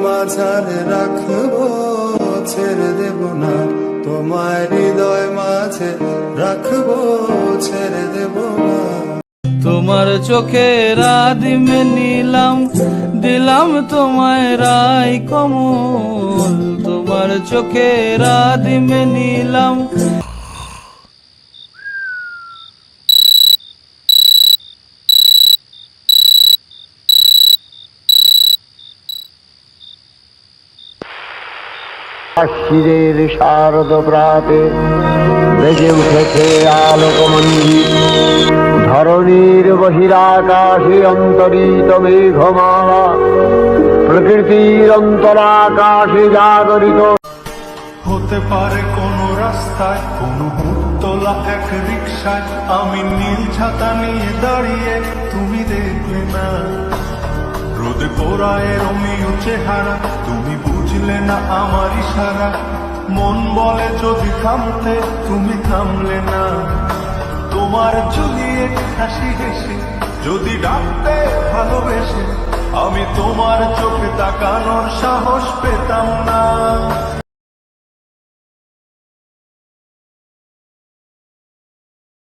মাঝারে রাখবো ছেড়ে দেব না, তোমার হৃদয় মাঝে রাখবো ছেড়ে দেব না। তোমার চোখের আদিমে নিলাম, দিলাম তোমায় রায় কমল। তোমার চোখের আদিমে নিলাম। আশ্বিরের শারদ প্রাতে বেজে উঠেছে আলোকমঞ্জিত, ধরণীর বহিরাকাশে অন্তরিত মেঘমালা, প্রকৃতির অন্তরাকাশে জাগরিত। হতে পারে কোন রাস্তায়, কোন হুটতোলা এক রিকশায়, আমি নীল ছাতা নিয়ে দাঁড়িয়ে, তুমি দেখবে না রোদে পোড়ায় রোমিও চেহারা, তুমি বুঝলে না আমার ইশারা। মন বলে যদি থামতে, তুমি থামলে না। তোমার জুলিয়েট হাসি হেসে যদি ডাকতে ভালোবেসে, আমি তোমার চোখে তাকানোর সাহস পেতাম না।